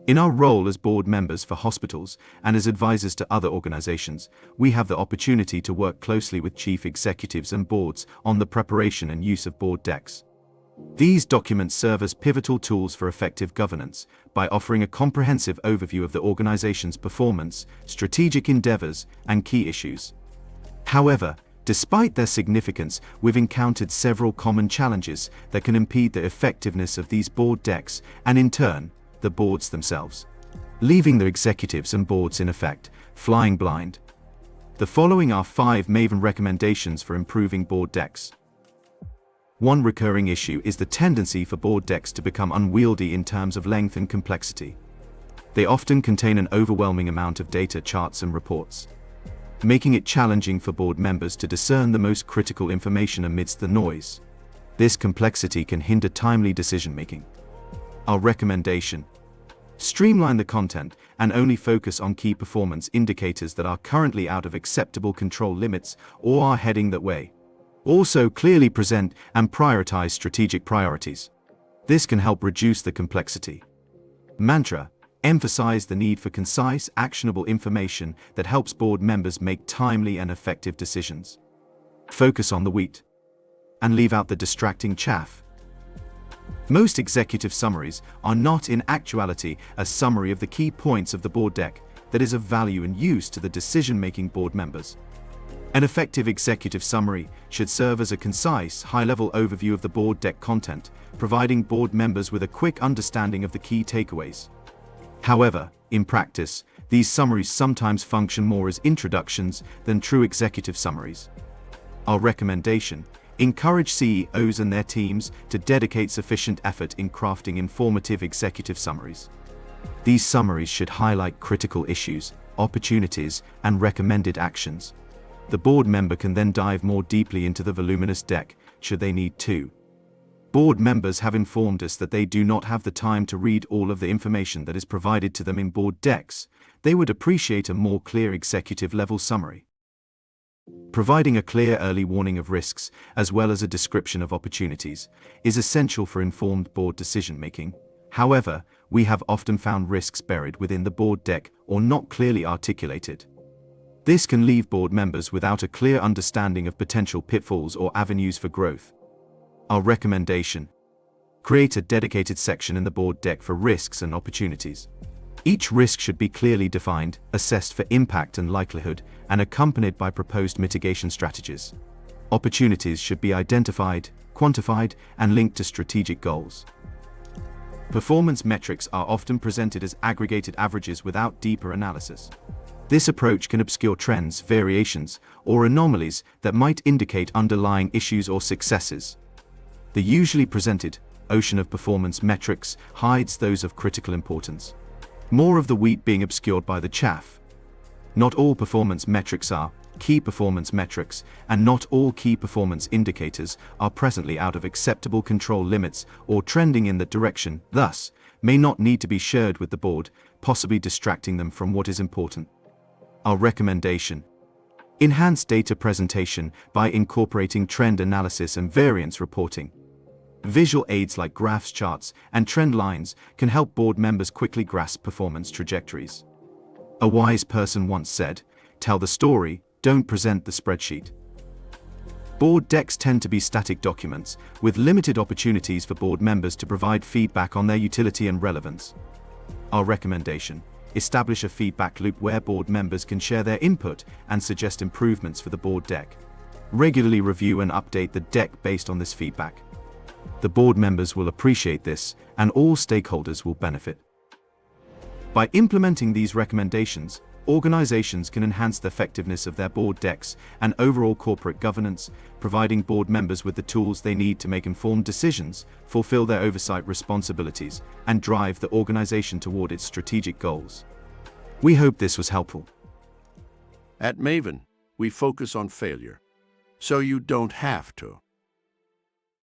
In our role as board members for hospitals and as advisors to other organizations, we have the opportunity to work closely with chief executives and boards on the preparation and use of board decks. These documents serve as pivotal tools for effective governance by offering a comprehensive overview of the organization's performance, strategic endeavors, and key issues. However, despite their significance, we've encountered several common challenges that can impede the effectiveness of these board decks and, in turn, the boards themselves, leaving the executives and boards in effect flying blind. The following are 5 Maven recommendations for improving board decks. One recurring issue is the tendency for board decks to become unwieldy in terms of length and complexity. They often contain an overwhelming amount of data, charts, and reports, making it challenging for board members to discern the most critical information amidst the noise. This complexity can hinder timely decision-making. Our recommendation: streamline the content and only focus on key performance indicators that are currently out of acceptable control limits or are heading that way. Also, clearly present and prioritize strategic priorities. This can help reduce the complexity. Mantra: emphasize the need for concise, actionable information that helps board members make timely and effective decisions. Focus on the wheat and leave out the distracting chaff. Most executive summaries are not in actuality a summary of the key points of the board deck that is of value and use to the decision-making board members. An effective executive summary should serve as a concise, high-level overview of the board deck content, providing board members with a quick understanding of the key takeaways. However, in practice, these summaries sometimes function more as introductions than true executive summaries. Our recommendation: encourage CEOs and their teams to dedicate sufficient effort in crafting informative executive summaries. These summaries should highlight critical issues, opportunities, and recommended actions. The board member can then dive more deeply into the voluminous deck, should they need to. Board members have informed us that they do not have the time to read all of the information that is provided to them in board decks. They would appreciate a more clear executive-level summary. Providing a clear early warning of risks, as well as a description of opportunities, is essential for informed board decision-making. However, we have often found risks buried within the board deck or not clearly articulated. This can leave board members without a clear understanding of potential pitfalls or avenues for growth. Our recommendation: create a dedicated section in the board deck for risks and opportunities. Each risk should be clearly defined, assessed for impact and likelihood, and accompanied by proposed mitigation strategies. Opportunities should be identified, quantified, and linked to strategic goals. Performance metrics are often presented as aggregated averages without deeper analysis. This approach can obscure trends, variations, or anomalies that might indicate underlying issues or successes. The usually presented ocean of performance metrics hides those of critical importance, more of the wheat being obscured by the chaff. Not all performance metrics are key performance metrics, and not all key performance indicators are presently out of acceptable control limits or trending in that direction, thus, may not need to be shared with the board, possibly distracting them from what is important. Our recommendation: enhance data presentation by incorporating trend analysis and variance reporting. Visual aids like graphs, charts, and trend lines can help board members quickly grasp performance trajectories. A wise person once said, "Tell the story, don't present the spreadsheet." Board decks tend to be static documents, with limited opportunities for board members to provide feedback on their utility and relevance. Our recommendation: establish a feedback loop where board members can share their input and suggest improvements for the board deck. Regularly review and update the deck based on this feedback. The board members will appreciate this, and all stakeholders will benefit. By implementing these recommendations, organizations can enhance the effectiveness of their board decks and overall corporate governance, providing board members with the tools they need to make informed decisions, fulfill their oversight responsibilities, and drive the organization toward its strategic goals. We hope this was helpful. At Maven, we focus on failure, so you don't have to.